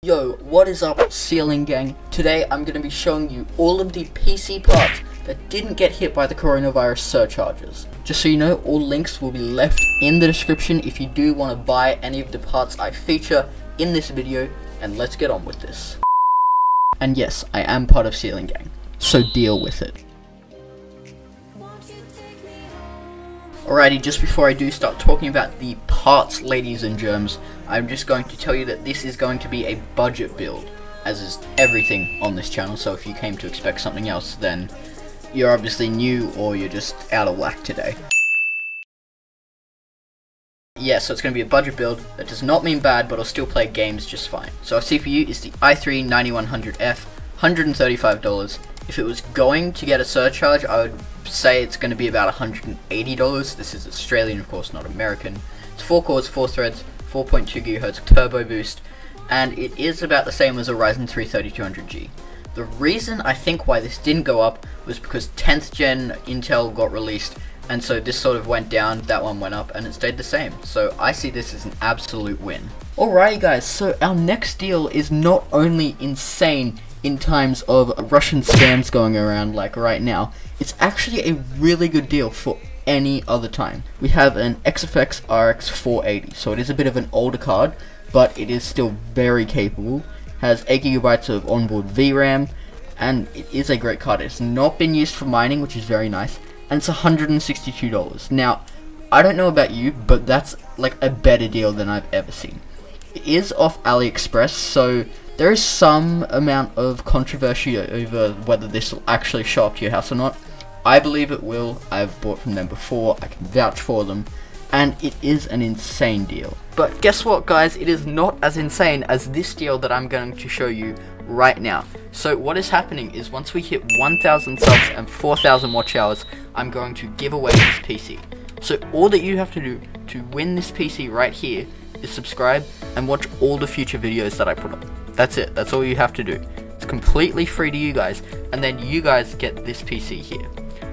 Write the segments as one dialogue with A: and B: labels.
A: Yo, what is up, Ceiling Gang? Today I'm going to be showing you all of the PC parts that didn't get hit by the coronavirus surcharges. Just so you know, all links will be left in the description if you do want to buy any of the parts I feature in this video, and let's get on with this. And yes, I am part of Ceiling Gang, so deal with it. Alrighty, just before I do start talking about the parts, ladies and germs, I'm just going to tell you that this is going to be a budget build, as is everything on this channel, so if you came to expect something else, then you're obviously new or you're just out of whack today. Yeah, so it's going to be a budget build. That does not mean bad, but I'll still play games just fine. So our CPU is the i3-9100F, $135. If it was going to get a surcharge, I would say it's going to be about $180. This is Australian, of course, not American. It's 4 cores, 4 threads, 4.2 GHz turbo boost, and it is about the same as a Ryzen 3 3200G. The reason I think why this didn't go up was because 10th gen Intel got released, and so this sort of went down, that one went up, and it stayed the same. So I see this as an absolute win. Alrighty guys, so our next deal is not only insane in times of Russian scams going around like right now, it's actually a really good deal for any other time. We have an XFX RX 480, so it is a bit of an older card, but it is still very capable. Has 8GB of onboard VRAM, and it is a great card. It's not been used for mining, which is very nice, and it's $162. Now, I don't know about you, but that's like a better deal than I've ever seen. It is off AliExpress, so there is some amount of controversy over whether this will actually show up to your house or not. I believe it will. I've bought from them before, I can vouch for them, and it is an insane deal. But guess what guys, it is not as insane as this deal that I'm going to show you right now. So what is happening is once we hit 1,000 subs and 4,000 watch hours, I'm going to give away this PC. So all that you have to do to win this PC right here is subscribe and watch all the future videos that I put up. That's it, that's all you have to do. It's completely free to you guys, and then you guys get this PC here.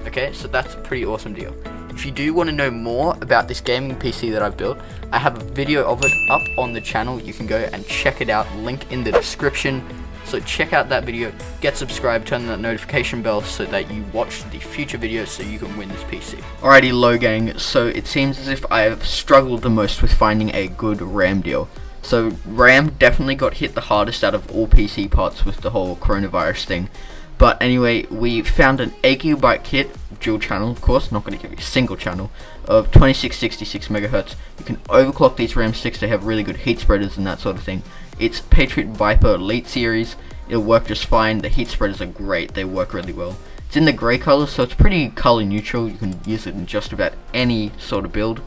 A: Okay, so that's a pretty awesome deal. If you do want to know more about this gaming PC that I've built, I have a video of it up on the channel. You can go and check it out, link in the description. So check out that video, get subscribed, turn that notification bell so that you watch the future videos so you can win this PC. Alrighty, low gang, so it seems as if I have struggled the most with finding a good RAM deal. So RAM definitely got hit the hardest out of all PC parts with the whole coronavirus thing. But anyway, we found an 8GB kit, dual channel of course, not going to give you a single channel, of 2666 MHz. You can overclock these RAM sticks, they have really good heat spreaders and that sort of thing. It's Patriot Viper Elite series, it'll work just fine, the heat spreaders are great, they work really well. It's in the grey colour, so it's pretty colour neutral, you can use it in just about any sort of build.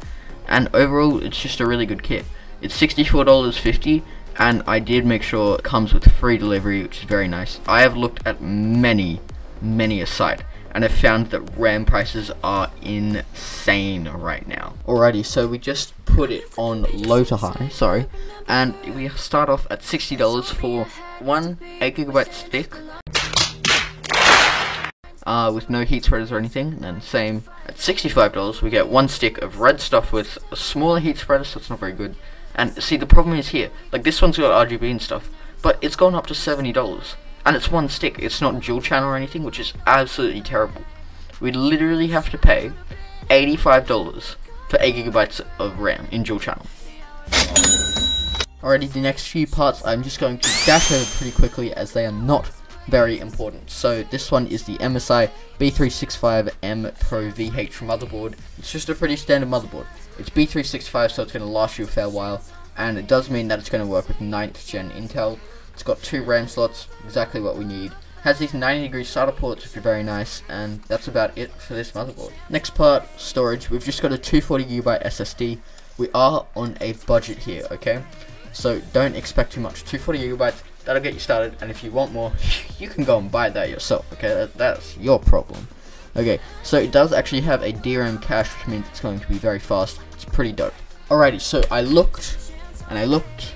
A: And overall, it's just a really good kit. It's $64.50. And I did make sure it comes with free delivery, which is very nice. I have looked at many a site, and have found that RAM prices are insane right now. Alrighty, so we just put it on low to high, sorry, and we start off at $60 for one 8GB stick, with no heat spreaders or anything. And then same at $65, we get one stick of red stuff with a smaller heat spreader, so it's not very good. And see, the problem is here, like this one's got RGB and stuff, but it's gone up to $70, and it's one stick, it's not dual channel or anything, which is absolutely terrible. We literally have to pay $85 for 8GB of RAM in dual channel. Alrighty, the next few parts I'm just going to dash over pretty quickly as they are not very important. So this one is the MSI B365M Pro VH motherboard. It's just a pretty standard motherboard. It's B365, so it's going to last you a fair while, and it does mean that it's going to work with 9th gen Intel. It's got 2 RAM slots, exactly what we need. Has these 90-degree SATA ports, which are very nice, and that's about it for this motherboard. Next part, storage. We've just got a 240GB SSD. We are on a budget here, okay? So don't expect too much. 240GB, that'll get you started, and if you want more, you can go and buy that yourself, okay? That's your problem. Okay, so it does actually have a DRAM cache, which means it's going to be very fast. It's pretty dope. Alrighty, so I looked, and I looked,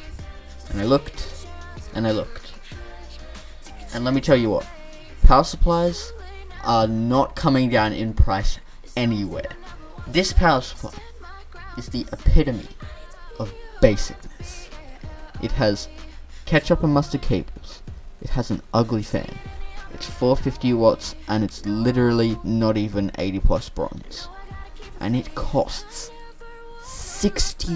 A: and I looked, and I looked. And let me tell you what, power supplies are not coming down in price anywhere. This power supply is the epitome of basicness. It has ketchup and mustard cables. It has an ugly fan. It's 450 watts and it's literally not even 80 plus bronze. And it costs $60.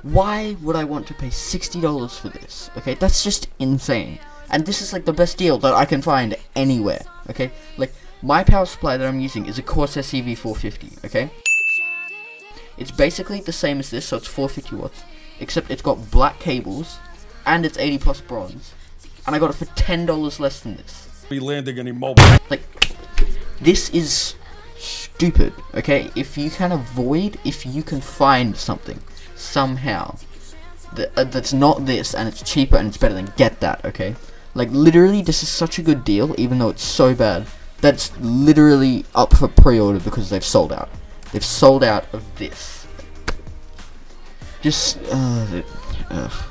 A: Why would I want to pay $60 for this? Okay, that's just insane. And this is like the best deal that I can find anywhere. Okay, like my power supply that I'm using is a Corsair CV450. Okay, it's basically the same as this, so it's 450 watts, except it's got black cables and it's 80 plus bronze, and I got it for $10 less than this.
B: Be landing any more.
A: Like, this is stupid. Okay, if you can find something somehow that's not this and it's cheaper and it's better, than get that. Okay, like literally this is such a good deal, even though it's so bad that's literally up for pre-order because they've sold out. They've sold out of this. Just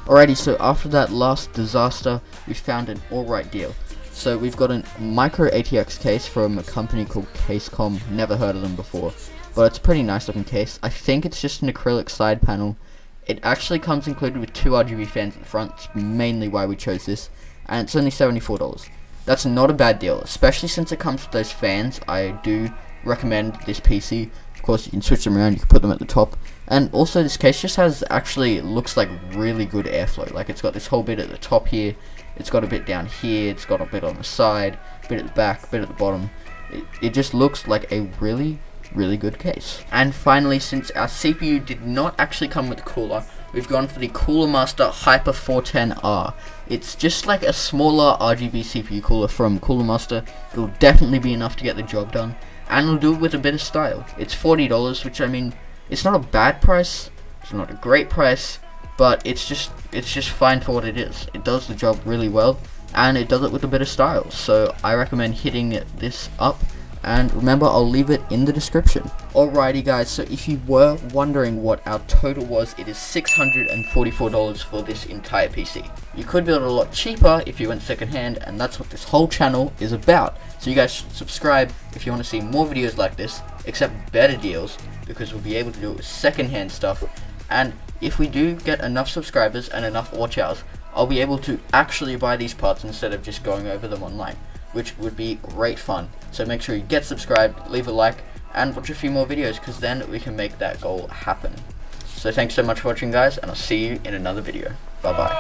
A: alrighty, so after that last disaster, we found an alright deal. So we've got a micro ATX case from a company called Casecom. Never heard of them before, but it's a pretty nice looking case. I think it's just an acrylic side panel. It actually comes included with 2 RGB fans at the front. It's mainly why we chose this, and it's only $74. That's not a bad deal, especially since it comes with those fans. I do recommend this PC. Of course, you can switch them around, you can put them at the top, and also this case just looks like really good airflow. Like, it's got this whole bit at the top here, it's got a bit down here, it's got a bit on the side, a bit at the back, a bit at the bottom. It just looks like a really good case. And finally, since our CPU did not actually come with a cooler, we've gone for the Cooler Master Hyper 410R. It's just like a smaller RGB CPU cooler from Cooler Master. It'll definitely be enough to get the job done, and it'll do it with a bit of style. It's $40, which, I mean, it's not a bad price, it's not a great price, but it's just fine for what it is. It does the job really well, and it does it with a bit of style. So I recommend hitting this up. And remember, I'll leave it in the description. Alrighty guys, so if you were wondering what our total was, it is $644 for this entire PC. You could build it a lot cheaper if you went secondhand, and that's what this whole channel is about. So you guys should subscribe if you want to see more videos like this, except better deals, because we'll be able to do it with secondhand stuff. And if we do get enough subscribers and enough watch hours, I'll be able to actually buy these parts instead of just going over them online, which would be great fun. So make sure you get subscribed, leave a like, and watch a few more videos, because then we can make that goal happen. So thanks so much for watching guys, and I'll see you in another video. Bye bye.